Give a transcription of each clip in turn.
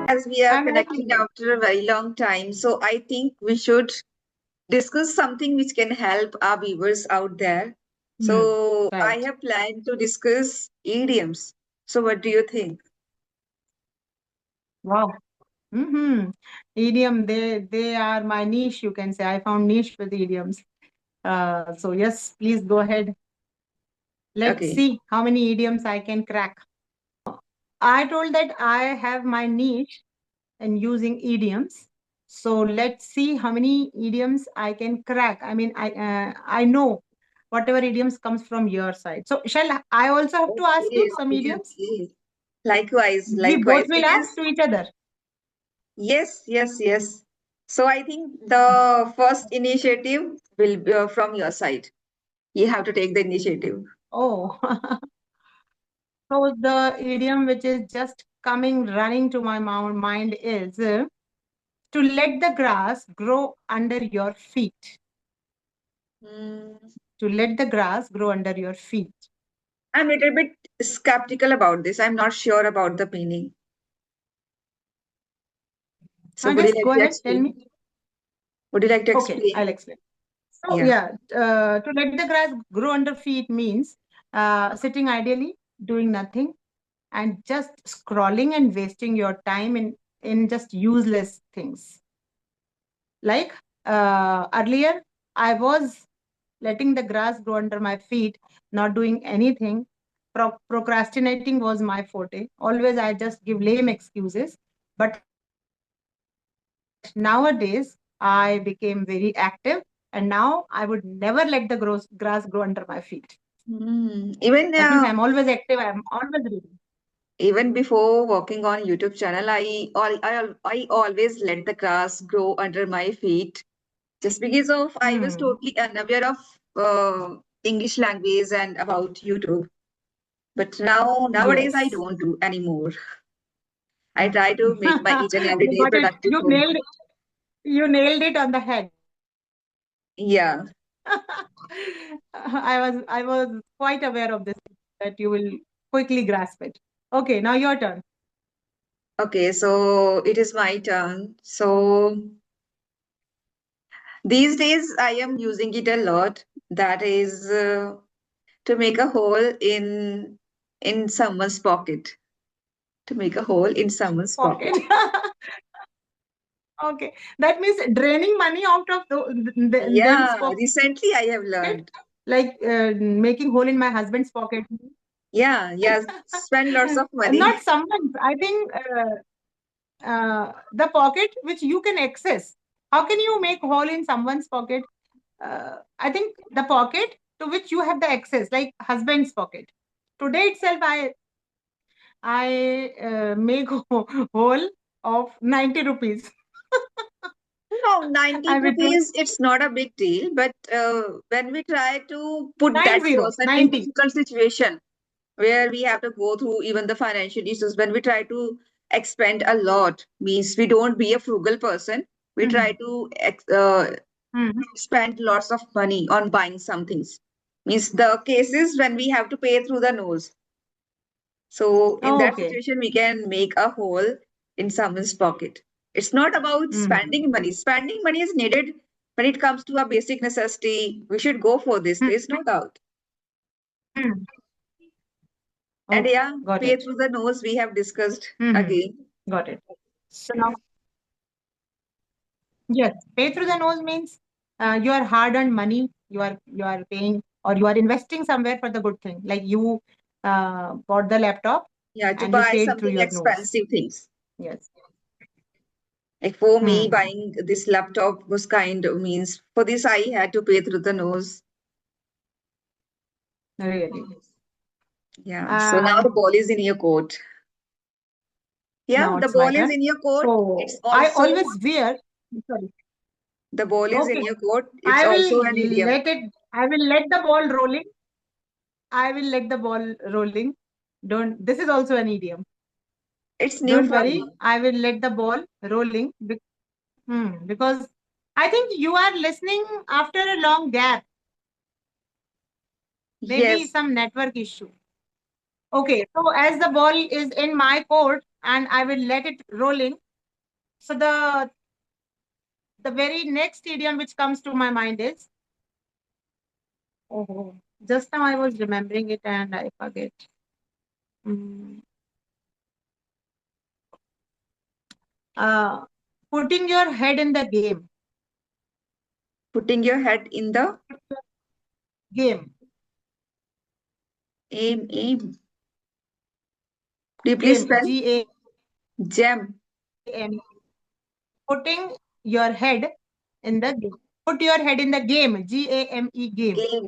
As we are I'm connecting listening. after a very long time, so I think we should discuss something which can help our viewers out there. So I Right. have planned to discuss idioms. So what do you think? Wow. Mm-hmm. Idiom, they are my niche, you can say. I found niche with idioms. So yes, please go ahead. Let's Okay. see how many idioms I can crack. I told that I have my niche in using idioms. So let's see how many idioms I can crack. I mean, I know whatever idioms comes from your side. So shall I also have to ask Okay, you some okay, idioms? okay. Likewise, We both likewise. will ask Because to each other. yes, yes, yes. So I think the first initiative will be from your side. You have to take the initiative. Oh, so the idiom which is just coming running to my mind is to let the grass grow under your feet. Hmm. To let the grass grow under your feet. I'm a little bit skeptical about this. I'm not sure about the meaning. So would you Just like go to ahead, tell explain? me. Would you like to Okay, explain? I'll explain. So Yeah. yeah, to let the grass grow under feet means sitting ideally, doing nothing, and just scrolling and wasting your time in just useless things. Like earlier, I was letting the grass grow under my feet, not doing anything. Procrastinating was my forte. Always, I just give lame excuses. But nowadays, I became very active, and now I would never let the grass grow under my feet. Hmm. That means I'm always active. I'm always reading. Even before working on YouTube channel, I always let the grass grow under my feet just because of I was Hmm. totally unaware of English language and about YouTube. But nowadays I Yes. don't do anymore. I try to make my each and every You day got it. productive for me. You nailed it on the head. Yeah. I was quite aware of this that you will quickly grasp it. Okay, now your turn. Okay, so it is my turn. So these days I am using it a lot. That is to make a hole in someone's pocket. To make a hole in someone's Pocket. pocket. Okay, that means draining money out of them's Yeah, pocket, recently I have learned. like making hole in my husband's pocket. Yeah, yeah, spend lots of Not money. someone's. I think the pocket which you can access. How can you make hole in someone's pocket? I think the pocket to which you have the access, like husband's pocket. Today itself, I make hole of 90 rupees. No, 90 I withdrew rupees, it's not a big deal. But when we try to put that 90, person in 90. difficult situation where we have to go through even the financial issues, when we try to expend a lot, means we don't be a frugal person. We try Mhm. to Mhm. spend lots of money on buying some things. Means the cases when we have to pay through the nose. So in that Okay. situation, we can make a hole in someone's pocket. It's not about Mhm. spending money. Spending money is needed when it comes to a basic necessity. We should go for this. Mhm. There's no doubt. Mhm. And Okay, yeah, got pay it. through the nose, we have discussed Mhm. again. Got it. So now, yes, pay through the nose means your hard-earned money you are paying, or you are investing somewhere for the good thing. Like you bought the laptop Yeah, to and you buy paid through something your nose. expensive things. Yes. Like for me, Hmm. buying this laptop was kind of means for this I had to pay through the nose. Really. Yeah. So now Uh, the ball is in your court. Yeah, Now the it's my ball is turn. in your court. It's So I also always wear. Sorry. the ball is in Okay. your court. It's I will also an idiom. let it. I will let the ball rolling. I will let the ball rolling. Don't. This is also an idiom. It's new Don't for worry. me. I will let the ball rolling. Because I think you are listening after a long gap. Maybe Yes. some network issue. Okay. So as the ball is in my court, and I will let it rolling. So the very next idiom which comes to my mind is, oh, just now I was remembering it and I forget. Mm, uh, putting your head in the game. Putting your head in the Game. aim. Could you please Game. spell? Gem. Putting your head in the game. Put your head in the game. Game.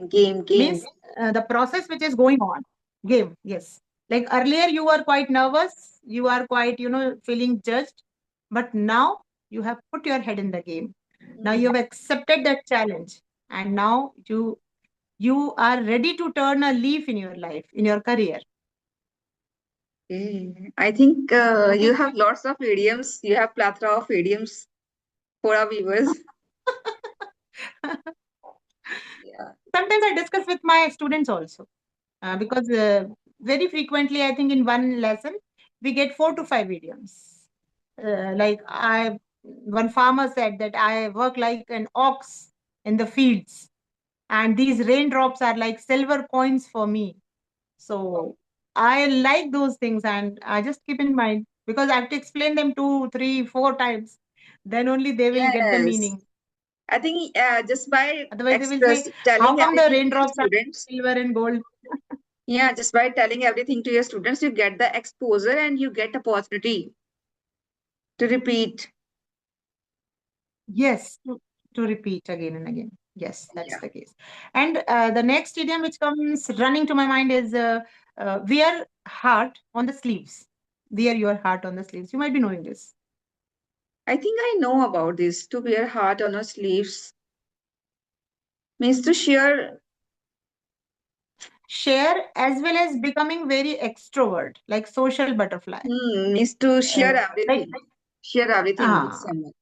Game. Means the process which is going on. Game. Yes. Like earlier, you were quite nervous. You are quite, feeling judged. But now you have put your head in the game. Now you Hmm. have accepted that challenge. And now you are ready to turn a leaf in your life, in your career. Okay. I think you Okay. have lots of idioms. You have plethora of idioms for our viewers. Yeah. Sometimes I discuss with my students also, because very frequently, I think in one lesson, we get 4 to 5 idioms. Like one farmer said that I work like an ox in the fields, and these raindrops are like silver coins for me. So I like those things, and I just keep in mind because I have to explain them 2, 3, 4 times. Then only they will get the Yes. meaning. I think just by Otherwise, they will express say, "How telling come the everything to your raindrops are students, silver and gold?" yeah, just by telling everything to your students, you get the exposure and you get opportunity to repeat. Yes, to repeat again and again. Yes, that's Yeah. the case. And the next idiom which comes running to my mind is, wear heart on the sleeves. Wear your heart on the sleeves. You might be knowing this. I think I know about this. To wear heart on our sleeves means to share, Share as well as becoming very extrovert, like social butterfly. means to share Like, everything. Share everything with ah, someone.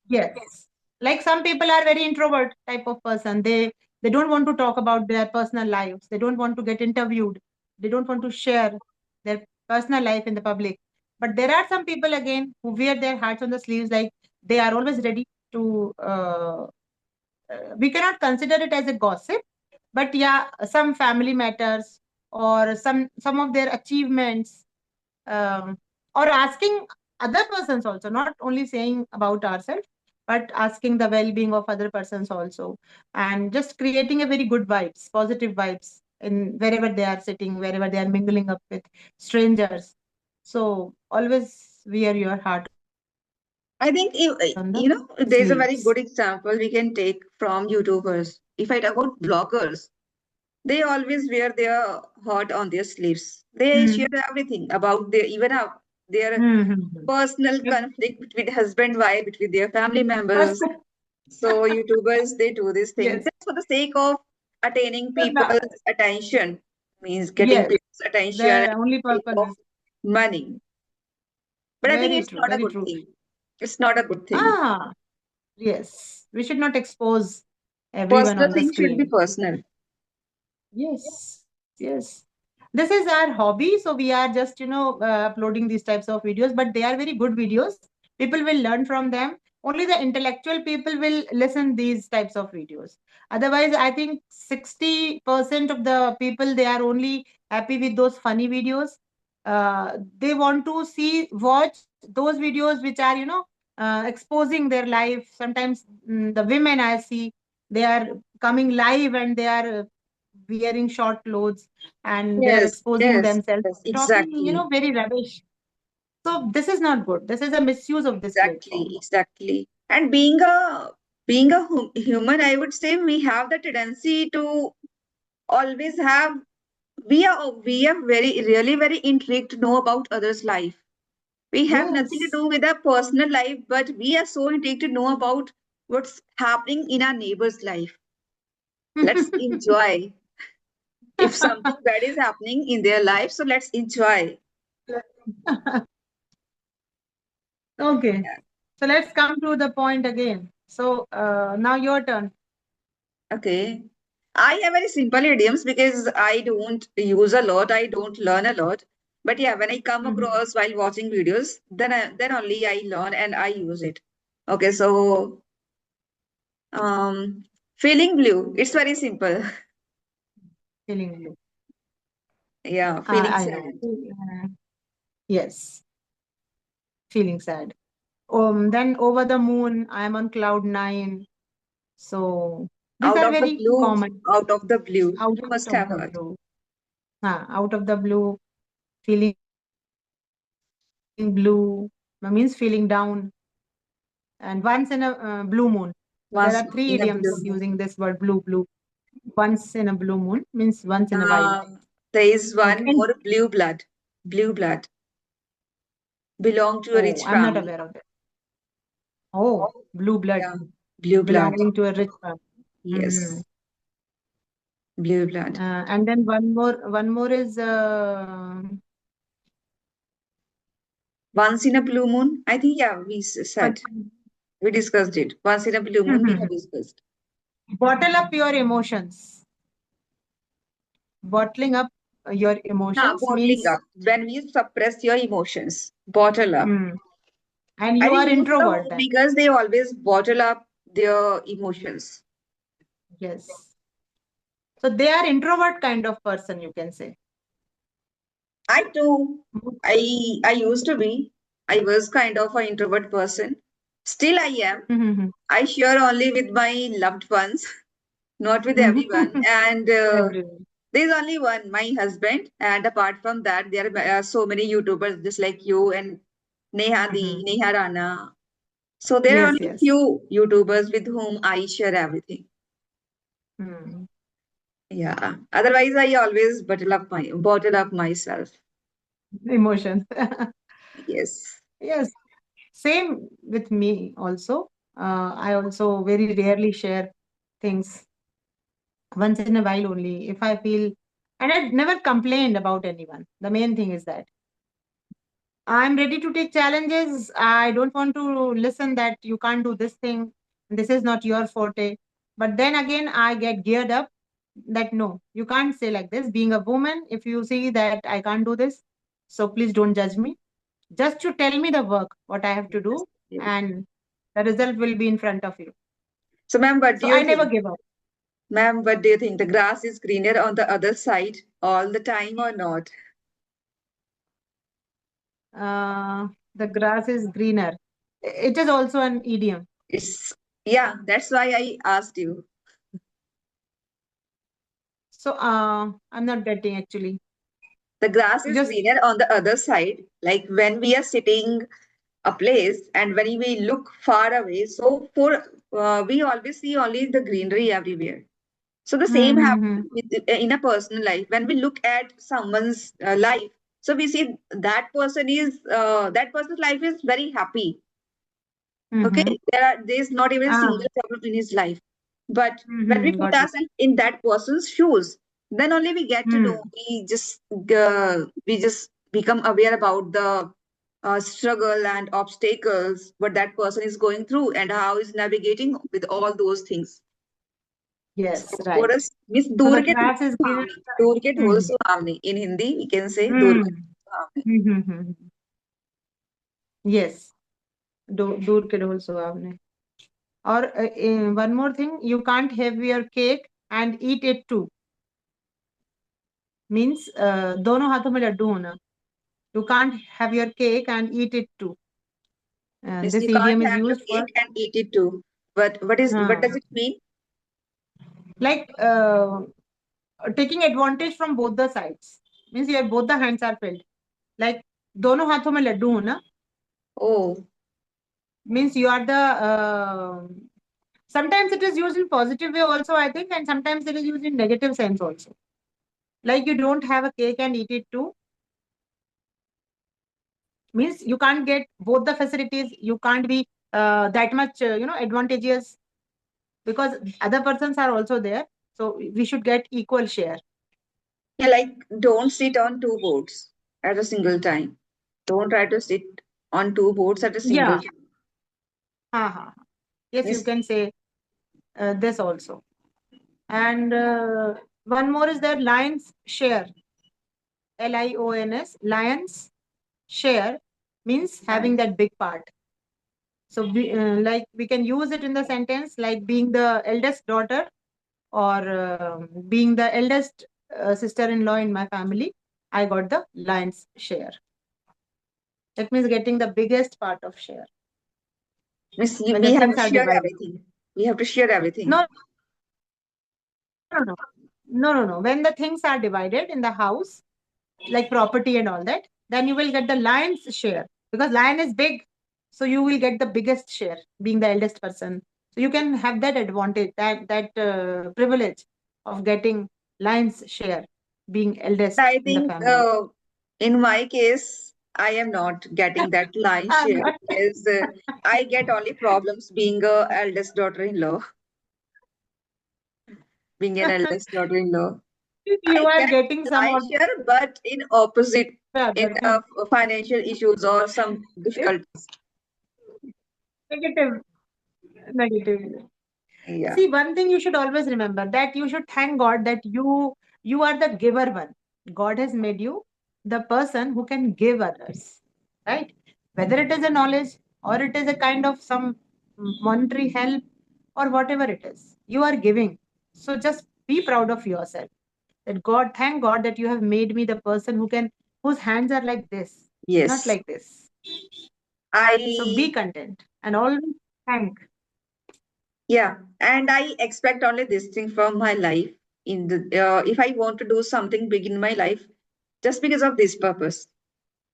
yes. Like some people are very introvert type of person. They don't want to talk about their personal lives. They don't want to get interviewed. They don't want to share their personal life in the public. But there are some people again who wear their hearts on the sleeves, like they are always ready to. We cannot consider it as a gossip, but yeah, some family matters or some of their achievements, um, or asking other persons also, not only saying about ourselves, but asking the well-being of other persons also, and just creating a very good vibes, positive vibes in wherever they are sitting, wherever they are mingling up with strangers. So always wear your heart on the I think, sleeves. there's a very good example we can take from YouTubers. If I talk about bloggers, they always wear their heart on their sleeves. They share Mm. everything about their Mm-hmm. personal conflict between husband, wife, between their family members. So YouTubers, they do this thing Yes. just for the sake of attaining So now, people's attention, means getting yes, people's attention and their only sake purpose of is money. But I think very it's true, not a very good true. thing. It's not a good thing. Ah, yes. We should not expose everyone Personal on the thing should be screen. personal. Yes, yes. This is our hobby, so we are just, uploading these types of videos, but they are very good videos. People will learn from them. Only the intellectual people will listen these types of videos. Otherwise, I think 60% of the people, they are only happy with those funny videos. They want to watch those videos which are, exposing their life. Sometimes the women I see, they are coming live and they are wearing short clothes and they are Yes, exposing yes, themselves, yes, talking, exactly. very rubbish. So this is not good. This is a misuse of this Exactly, platform. exactly. And being a human, I would say we have the tendency to always have we are very really very intrigued to know about others' life. We have nothing to Yes. do with our personal life, but we are so intrigued to know about what's happening in our neighbor's life. Let's enjoy. If something bad is happening in their life, so let's enjoy. Okay. Yeah. So let's come to the point again. So now your turn. Okay. I have very simple idioms because I don't use a lot, I don't learn a lot. But yeah, when I come Mhm. across while watching videos, then only I learn and I use it. Okay, so um, feeling blue. It's very simple. Feeling blue. Yeah, feeling I know. sad. Yes, feeling sad. Then over the moon, I am on cloud nine. So these Out are of the very blue, common. out of the blue. Out You must of have the heard. blue. Out of the blue, feeling blue means feeling down. And once in a blue moon. There are three idioms Once using in a this blue word moon. blue, blue. Once in a blue moon means once in a while. There is Okay. one more blue blood. Blue blood belong to a Oh, rich I'm not family. aware of that. Oh, blue blood Yeah, blue blood. belonging to a rich man. Hmm. Yes, blue blood. And then one more is Once in a blue moon. I think yeah, said we discussed it. Once in a blue moon, we have discussed. bottle up your emotions. Bottling up your Yeah, emotions bottling means, up. When we suppress your emotions, bottle up. hmm, and I you think are most of the introvert. homemakers they always bottle up their emotions. Yes. So they are introvert kind of person, you can say. I too, I used to be. I was kind of an introvert person. Still, I am. I share only with my loved ones, not with everyone. And Everyone. there's only one, my husband. And apart from that, there are so many YouTubers just like you and Mhm. Neha Rana. So there are Yes, only yes. few YouTubers with whom I share everything. Hmm. Yeah. Otherwise, I always bottle up myself. Emotions. Yes. Yes, same with me also. I also very rarely share things, once in a while only. If I feel, and I've never complained about anyone. The main thing is that I'm ready to take challenges. I don't want to listen that you can't do this thing. This is not your forte. But then again, I get geared up that no, you can't say like this. Being a woman, if you see that I can't do this, so please don't judge me. Just to tell me the work, what I have to Yes. do, Yes. and the result will be in front of you. So, ma'am, what do So you I never think? give up. Ma'am, what do you think? The grass is greener on the other side all the time or not? The grass is greener. It is also an idiom. It's, yeah, that's why I asked you. So I'm not getting actually. The grass is Just greener on the other side. Like when we are sitting a place and when we look far away, so for we always see only the greenery everywhere. So the same mm-hmm. happens in a personal life. When we look at someone's life, so we see that person's life is very happy. Okay, Mm-hmm. there's not even a Ah, single problem in his life. But when we mm-hmm. put Got it. ourselves in that person's shoes, then only we get to know. Hmm. We just become aware about the struggle and obstacles what that person is going through and how he's navigating with all those things. Yes, So for right. us, Miss So दूर the के grass is greener. दूर के ढोल Mm-hmm. सुहावने. In Hindi, we can say दूर के Mm. ढोल सुहावने. Mm-hmm. Yes. दूर के ढोल सुहावने. Or one more thing, you can't have your cake and eat it too. Means दोनों हाथों में लड्डू होना. You can't have your cake and eat it too. And Means this you can't idiom is have your used for cake and eat it too. But what uh, does it mean? like taking advantage from both the sides. Means your both the hands are filled. Like दोनों हाथों में लड्डू होना Oh, means you are the sometimes it is used in positive way also, I think, and sometimes it is used in negative sense also. Like you don't have a cake and eat it too means you can't get both the facilities. You can't be that much advantageous because other persons are also there. So we should get equal share. yeah, like don't sit on two boats at a single time. Don't try to sit on two boats at a single Yeah. time. Ha. Yes, you Means can say this also. And one more is that lines share. Lions, lions share means having that big part. So like we can use it in the sentence like being the eldest daughter or being the eldest sister-in-law in my family. I got the lion's share. That means getting the biggest part of share Miss, when we the have things to are share divided. everything. We have to share everything. No, no. When the things are divided in the house, like property and all that, then you will get the lion's share because lion is big. So you will get the biggest share being the eldest person. So you can have that advantage, that privilege of getting lion's share being But eldest I in the think family. in my case, I am not getting that line I'm share not. because I get only problems being a eldest daughter-in-law, being an eldest daughter-in-law. You I are get getting some line of share, but in opposite, the in other thing. financial issues or some It's difficulties. negative, negative. Yeah. See, one thing you should always remember that you should thank God that you are the giver one. God has made you the person who can give others, right? Whether it is a knowledge or it is a kind of some monetary help or whatever it is, you are giving. So just be proud of yourself. That God, thank God that you have made me the person who can whose hands are like this, not Yes. like this. So be I content and always thank. Yeah, and I expect only this thing from my life. In the if I want to do something big in my life, just because of this purpose.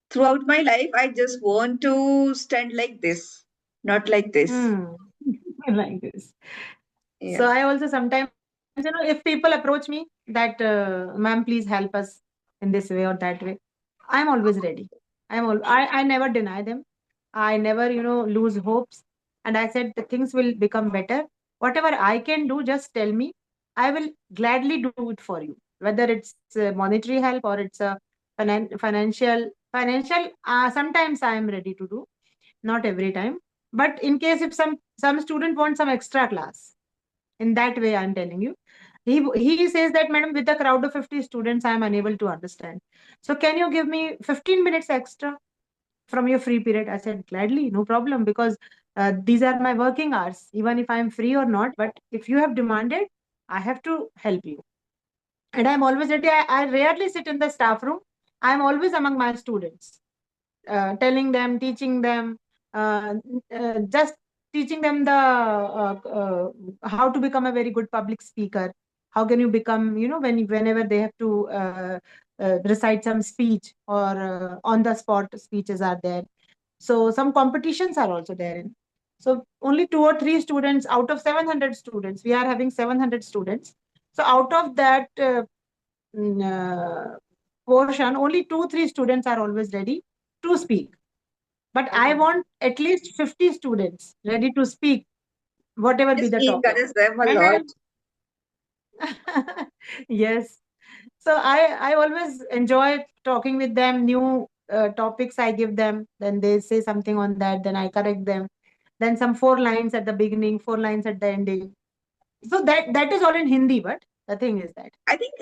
Throughout my life, I just want to stand like this, not like this. Hmm. Like this. So Yeah. I also sometimes, if people approach me that, ma'am, please help us in this way or that way, I'm always ready. I never deny them. I never, lose hopes. And I said the things will become better. Whatever I can do, just tell me. I will gladly do it for you. Whether it's monetary help or it's a financial. Sometimes I am ready to do, not every time. But in case if some student wants some extra class, in that way I'm telling you, he says that, madam, with a crowd of 50 students I am unable to understand, so can you give me 15 minutes extra from your free period? I said gladly, no problem, because these are my working hours, even if I am free or not, but if you have demanded, I have to help you. And I'm always ready. I rarely sit in the staff room. I'm always among my students, telling them, teaching them, just teaching them the how to become a very good public speaker. How can you become, whenever they have to recite some speech or on the spot speeches are there. So some competitions are also there. So only two or three students out of 700 students, we are having 700 students. So out of that mm, uh, portion, only two, three students are always ready to speak. But I Oh. want at least 50 students ready to speak, whatever be Just the topic. encourage them a And lot. yes, so I always enjoy talking with them. New topics I give them, then they say something on that, then I correct them. Then some four lines at the beginning, four lines at the ending. So that is all in Hindi, but the thing is that. I think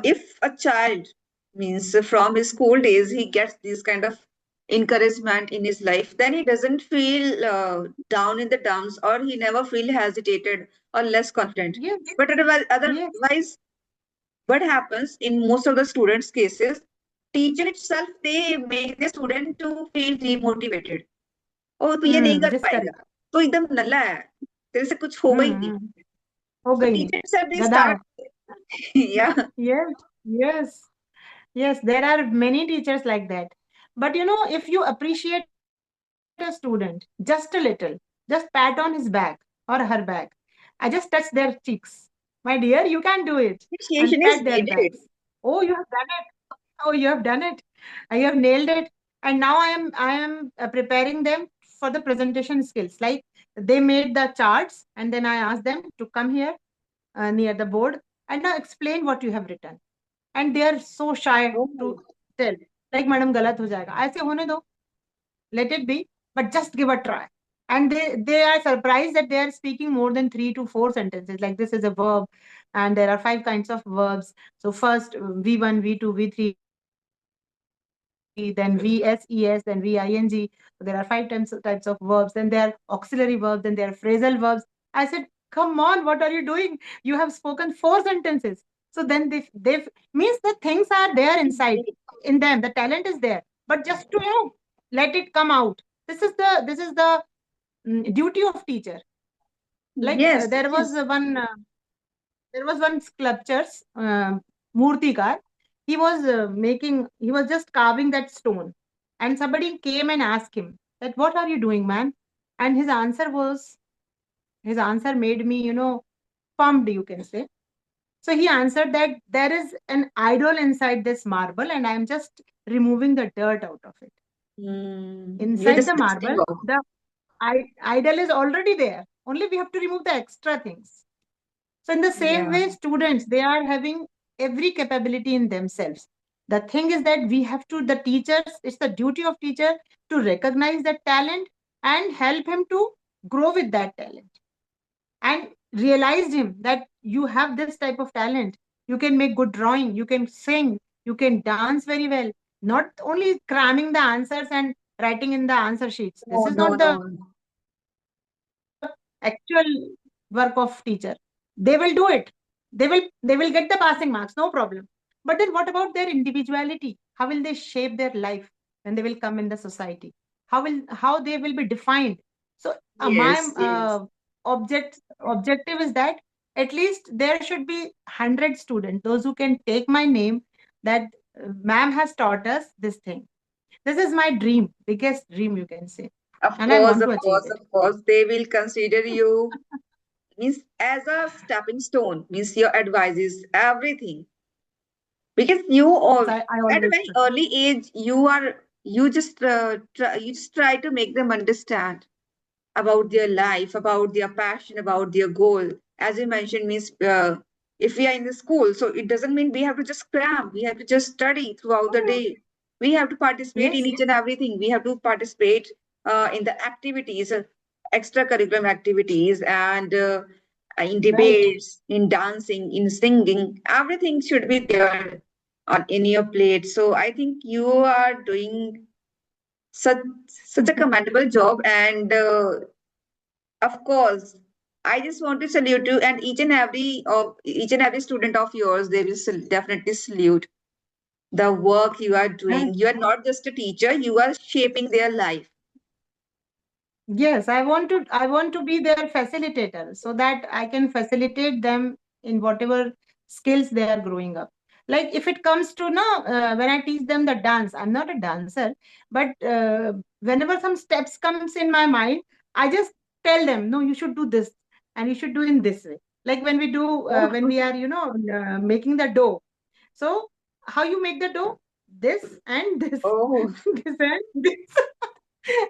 if a child means from his school days he gets this kind of encouragement in his life, then he doesn't feel down in the dumps or he never feel hesitated or less confident. Yes, But yes. otherwise, what happens in most of the students' cases, teacher itself they make the student to feel demotivated. Oh, तू ये नहीं कर पाएगा, Discourage. तो एकदम नल्ला है, तेरे से कुछ होगा ही नहीं. हम्म हो So गई नहीं, teacher itself they गधा start, है. yeah. Yes, yes. Yes, there are many teachers like that. But if you appreciate a student just a little, just pat on his back or her back, I just touch their cheeks. My dear, you can do it. And pat Appreciation their is backs. needed. Oh, you have done it. Oh, you have done it. You have nailed it. And now I am preparing them for the presentation skills. Like they made the charts, and then I asked them to come here near the board and now explain what you have written. And they are so shy to Oh. tell, like, madam, galat ho jayega, I say hone do, let it be, but just give a try. And they are surprised that they are speaking more than 3 to 4 sentences. Like, this is a verb, and there are 5 kinds of verbs. So first, V1, V2, V3, then VSES, then VING. So there are 5 types of verbs. Then there are auxiliary verbs, then there are phrasal verbs. I said, come on, what are you doing? You have spoken 4 sentences. So then they means the things are there inside in them. The talent is there, but just to let it come out. This is the duty of teacher. Like, Yes, yes. there was one sculpture's murtikar. He was just carving that stone, and somebody came and asked him that, what are you doing, man? And his answer made me, pumped, you can say. So he answered that there is an idol inside this marble, and I'm just removing the dirt out of it. You're Inside just the dusting marble, off. the idol is already there. Only we have to remove the extra things. So in the same Yeah. way, students, they are having every capability in themselves. The thing is that we have to, the teachers, it's the duty of teacher to recognize that talent and help him to grow with that talent, and realized him that you have this type of talent. You can make good drawing, you can sing, you can dance very well. Not only cramming the answers and writing in the answer sheets. This No, is no, not the no. actual work of teacher. They will do it. They will get the passing marks, no problem. But then what about their individuality? How will they shape their life when they will come in the society? How they will be defined? So my Yes, yes. objective is that at least there should be 100 students, those who can take my name, that ma'am has taught us this thing. This is my dream, biggest dream, you can say, Of and I course, want of to achieve course, it. of course. They will consider you means as a stepping stone, means your advices, everything. Because you Yes, all I at a always very early age, you just try to make them understand about their life, about their passion, about their goal. As you mentioned, means if we are in the school, so it doesn't mean we have to just cram. We have to just study throughout the day. We have to participate in yes, each and everything. We have to participate in the activities, extracurricular activities, and in right. debates, in dancing, in singing. Everything should be there on in your plate. So I think you are doing such such a commendable job, and of course, I just want to salute you and each and every student of yours. They will definitely salute the work you are doing. You are not just a teacher; you are shaping their life. Yes, I want to be their facilitator so that I can facilitate them in whatever skills they are growing up. Like, if it comes to when I teach them the dance, I'm not a dancer, but whenever some steps comes in my mind, I just tell them, no, you should do this, and you should do in this way. Like, Oh, when we are making the dough. So how you make the dough? This and this, oh, this and this.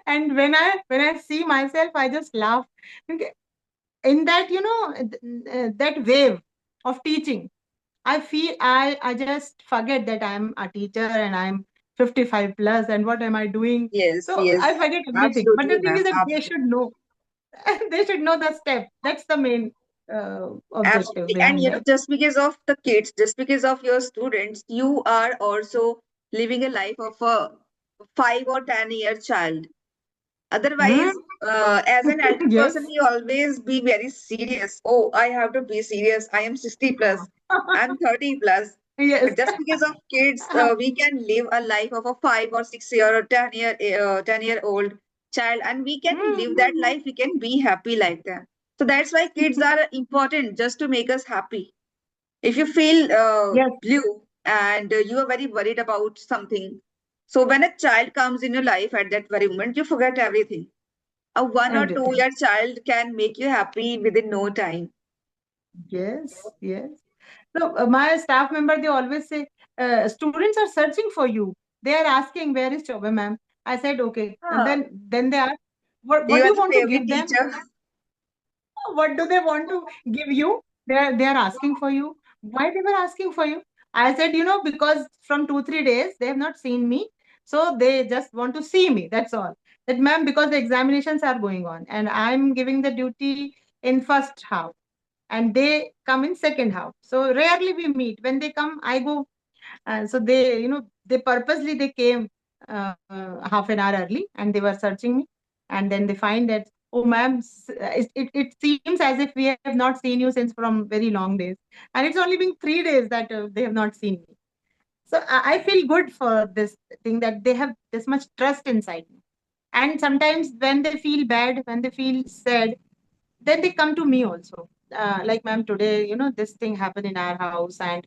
And when I see myself, I just laugh. Okay. In that, that wave of teaching, I feel I just forget that I'm a teacher and I'm 55 plus, and what am I doing? yes, So yes, I forget everything. But the absolutely, thing ma'am. is that they Absolutely. should know. They should know the step. That's the main objective Absolutely. And behind that. just because of the kids, just because of your students, you are also living a life of a 5 or 10 year child. Hmm? Otherwise, as an elder person, Yes. we always be very serious. Oh, I have to be serious. I am 60 plus, I'm 30 plus. Yes. But just because of kids, we can live a life of a 5 or 6 year or 10 year old child, and we can live that Hmm. life. We can be happy like that. So that's why kids are important, just to make us happy. If you feel Yes, blue and you are very worried about something, so when a child comes in your life at that very moment, you forget everything. A 1 or 2 year everything. child can make you happy within no time. Yes, yes. So my staff member, they always say, students are searching for you. They are asking, where is Chobe ma'am? I said, okay. And Ah, then they ask, what you do are you the want to favorite give them? teacher. What do they want to give you? They are asking for you. Why they were asking for you? I said, because from 2 3 days they have not seen me, so they just want to see me. That's all. that ma'am, because the examinations are going on and I'm giving the duty in first half and they come in second half. So rarely we meet. When they come, I go. So they, they purposely they came half an hour early and they were searching me, and then they find that, oh ma'am, it seems as if we have not seen you since from very long days, and it's only been 3 days that they have not seen me. So I feel good for this thing that they have this much trust inside me. And sometimes when they feel bad, when they feel sad, then they come to me also. Like, ma'am, today, this thing happened in our house, and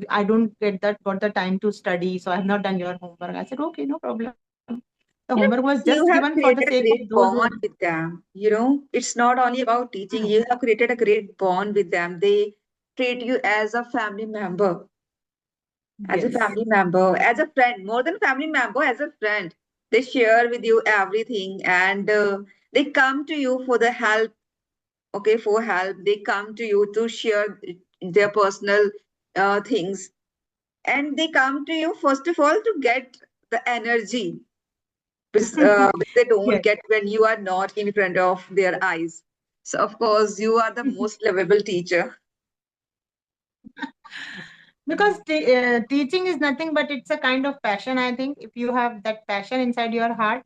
I don't got the time to study, so I have not done your homework. I said, okay, no problem. The homework was Yeah, just because given you for the have sake of created a those great who have. bond with them. It's not only about teaching, you have created a great bond with them. They treat you as a Yes. family member, as a friend, more than family member, as a friend. They share with you everything, and they come to you for the help. Okay, for help. They come to you to share their personal things, and they come to you first of all to get the energy which they don't Yes. get when you are not in front of their eyes. So, of course, you are the most lovable teacher. Because teaching is nothing but it's a kind of passion, I think. If you have that passion inside your heart,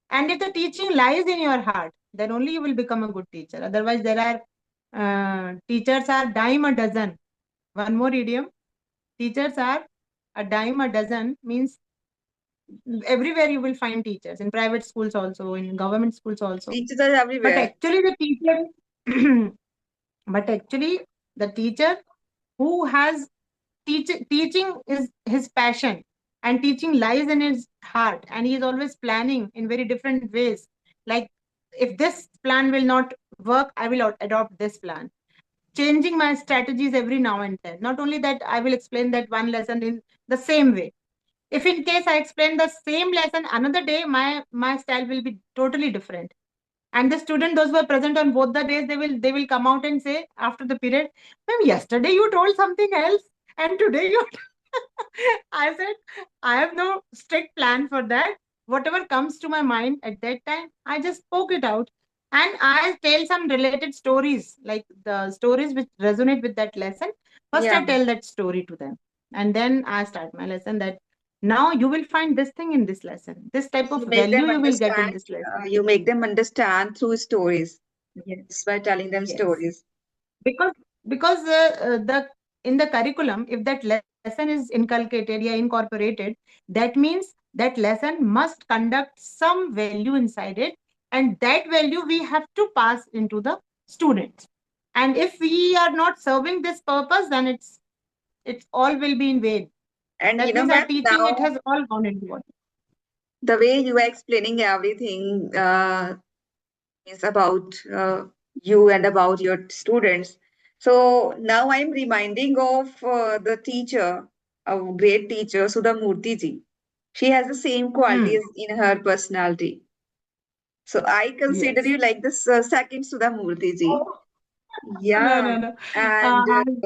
and if the teaching lies in your heart, then only you will become a good teacher. Otherwise, there are teachers are dime a dozen. One more idiom: teachers are a dime a dozen, means everywhere you will find teachers, in private schools also, in government schools also. Teachers are But everywhere. actually, the teacher, but actually, the teacher who has teaching is his passion, and teaching lies in his heart, and he is always planning in very different ways. Like, if this plan will not work, I will adopt this plan, changing my strategies every now and then. Not only that, I will explain that one lesson in the same way. If in case I explain the same lesson another day, my style will be totally different. And the student, those who are present on both the days, they will come out and say after the period, ma'am, yesterday you told something else, and today you. I said, I have no strict plan for that. Whatever comes to my mind at that time, I just spoke it out. And I tell some related stories, like the stories which resonate with that lesson. First, Yeah. I tell that story to them. And then I start my lesson that now you will find this thing in this lesson. This type of You make value them you will get in understand. this lesson. You make them understand through stories. Yes. Just by telling them Yes. stories. because because the in the curriculum, if that lesson is inculcated, yeah, incorporated, that means that lesson must conduct some value inside it, and that value we have to pass into the students. And if we are not serving this purpose, then it's all will be in vain. And That means our ma'am, teaching, it now has all gone into water. the way you are explaining everything is about you and about your students. So now I'm reminding of the teacher, a great teacher, Sudha Murthy ji. She has the same Hmm. qualities in her personality. So I consider Yes. you like this second Sudha Murthy ji. Oh, no, Yeah, no, no. and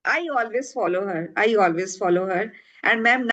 I always follow her. I always follow her. And ma'am,